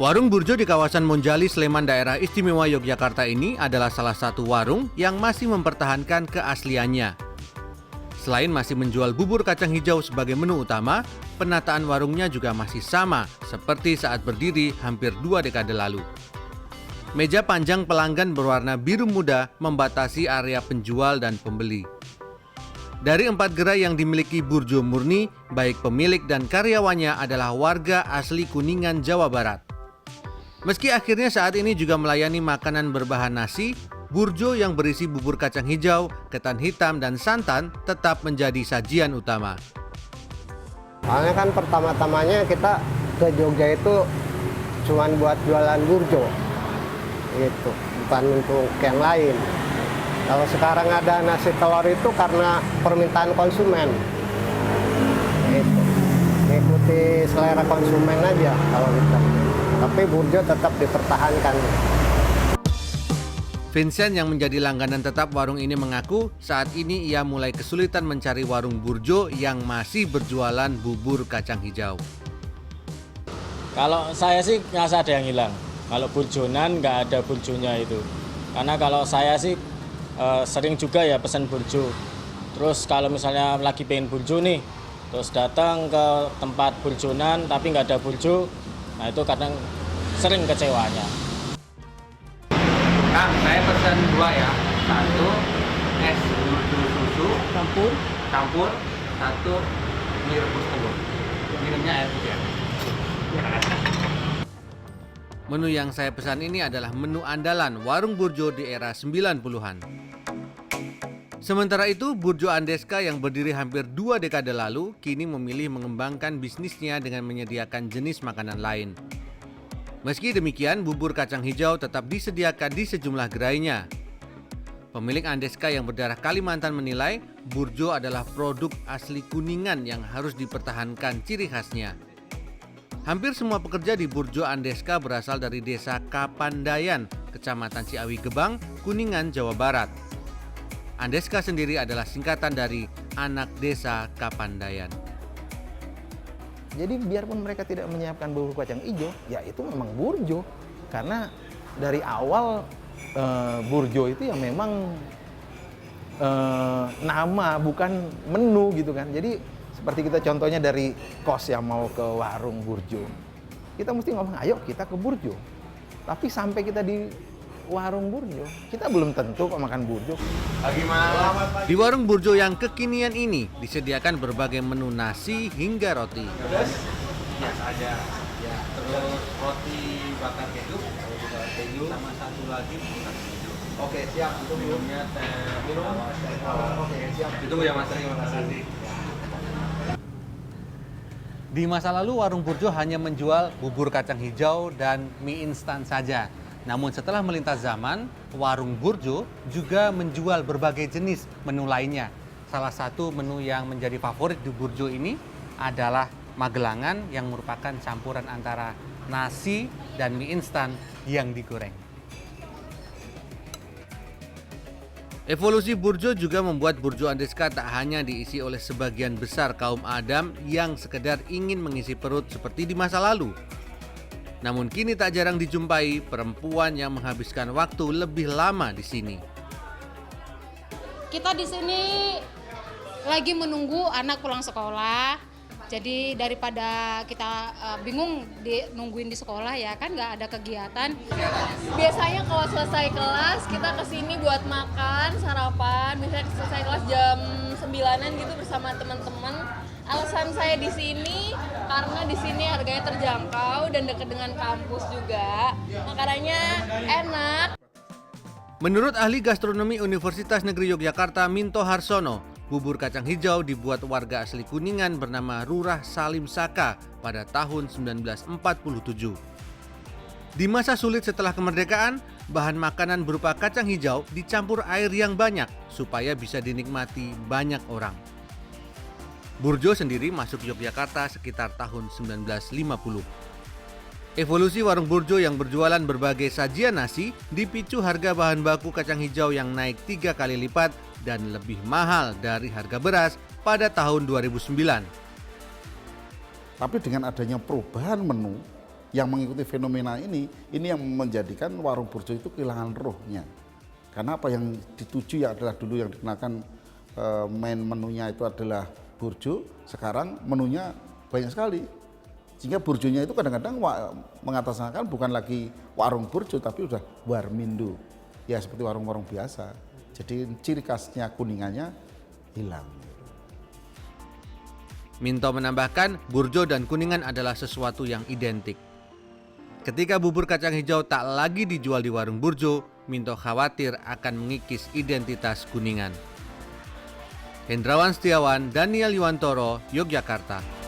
Warung Burjo di kawasan Monjali, Sleman, daerah istimewa Yogyakarta ini adalah salah satu warung yang masih mempertahankan keasliannya. Selain masih menjual bubur kacang hijau sebagai menu utama, penataan warungnya juga masih sama seperti saat berdiri hampir 2 dekade lalu. Meja panjang pelanggan berwarna biru muda membatasi area penjual dan pembeli. Dari 4 gerai yang dimiliki Burjo murni, baik pemilik dan karyawannya adalah warga asli Kuningan, Jawa Barat. Meski akhirnya saat ini juga melayani makanan berbahan nasi, Burjo yang berisi bubur kacang hijau, ketan hitam, dan santan tetap menjadi sajian utama. Soalnya kan pertama-tamanya kita ke Jogja itu cuma buat jualan burjo, gitu, bukan untuk yang lain. Kalau sekarang ada nasi telur itu karena permintaan konsumen, gitu. Mengikuti selera konsumen aja kalau kita. Tapi burjo tetap dipertahankan. Vincent yang menjadi langganan tetap warung ini mengaku saat ini ia mulai kesulitan mencari warung Burjo yang masih berjualan bubur kacang hijau. Kalau saya sih ngerasa ada yang hilang. Kalau burjonan nggak ada burjonya itu. Karena kalau saya sih sering juga ya pesan burjo. Terus kalau misalnya lagi pengen burjo nih, terus datang ke tempat burjonan tapi nggak ada burjo, nah itu kadang sering kecewanya. Kang, saya pesan 2 ya. 1 es burjo susu campur 1 mie rebus telur. Minumnya air putih. Menu yang saya pesan ini adalah menu andalan warung Burjo di era 90-an. Sementara itu, Burjo Andeska yang berdiri hampir 2 dekade lalu kini memilih mengembangkan bisnisnya dengan menyediakan jenis makanan lain. Meski demikian, bubur kacang hijau tetap disediakan di sejumlah gerainya. Pemilik Andeska yang berdarah Kalimantan menilai Burjo adalah produk asli Kuningan yang harus dipertahankan ciri khasnya. Hampir semua pekerja di Burjo Andeska berasal dari desa Kapandayan, Kecamatan Ciawi Gebang, Kuningan, Jawa Barat. Andeska sendiri adalah singkatan dari Anak Desa Kapandayan. Jadi biarpun mereka tidak menyiapkan bubur kacang hijau, ya itu memang burjo. Karena dari awal burjo itu ya memang nama bukan menu gitu kan. Jadi seperti kita contohnya dari kos yang mau ke warung burjo. Kita mesti ngomong, ayo kita ke burjo. Tapi sampai kita di warung burjo, kita belum tentu kok makan burjo. Di warung Burjo yang kekinian ini disediakan berbagai menu nasi hingga roti. Biasa aja. Ya, terus roti bakar keju sama 1 lagi bakar keju. Oke, siap. Minumnya teh Oke, siap. Ditunggu ya Mas, terima kasih. Di masa lalu warung Burjo hanya menjual bubur kacang hijau dan mie instan saja. Namun setelah melintas zaman, warung Burjo juga menjual berbagai jenis menu lainnya. Salah satu menu yang menjadi favorit di Burjo ini adalah magelangan yang merupakan campuran antara nasi dan mie instan yang digoreng. Evolusi Burjo juga membuat Burjo Andeska tak hanya diisi oleh sebagian besar kaum Adam yang sekedar ingin mengisi perut seperti di masa lalu. Namun kini tak jarang dijumpai perempuan yang menghabiskan waktu lebih lama di sini. Kita di sini lagi menunggu anak pulang sekolah. Jadi daripada kita bingung nungguin di sekolah ya kan nggak ada kegiatan. Biasanya kalau selesai kelas kita kesini buat makan, sarapan. Misalnya selesai kelas jam 9-an gitu bersama teman-teman. Alasan saya di sini karena di sini harganya terjangkau dan dekat dengan kampus juga. Makanannya enak. Menurut ahli gastronomi Universitas Negeri Yogyakarta Minto Harsono, bubur kacang hijau dibuat warga asli Kuningan bernama Rurah Salim Saka pada tahun 1947. Di masa sulit setelah kemerdekaan, bahan makanan berupa kacang hijau dicampur air yang banyak supaya bisa dinikmati banyak orang. Burjo sendiri masuk Yogyakarta sekitar tahun 1950. Evolusi warung Burjo yang berjualan berbagai sajian nasi dipicu harga bahan baku kacang hijau yang naik 3 kali lipat dan lebih mahal dari harga beras pada tahun 2009. Tapi dengan adanya perubahan menu, yang mengikuti fenomena ini yang menjadikan warung burjo itu kehilangan rohnya. Karena apa yang dituju ya adalah dulu yang dikenakan main menunya itu adalah burjo, sekarang menunya banyak sekali. Sehingga burjonya itu kadang-kadang mengatasnamakan bukan lagi warung burjo tapi udah warmindo. Ya seperti warung-warung biasa. Jadi ciri khasnya Kuningannya hilang. Minto menambahkan, burjo dan Kuningan adalah sesuatu yang identik. Ketika bubur kacang hijau tak lagi dijual di warung burjo, Minto khawatir akan mengikis identitas Kuningan. Hendrawan Setiawan, Daniel Yuwantoro, Yogyakarta.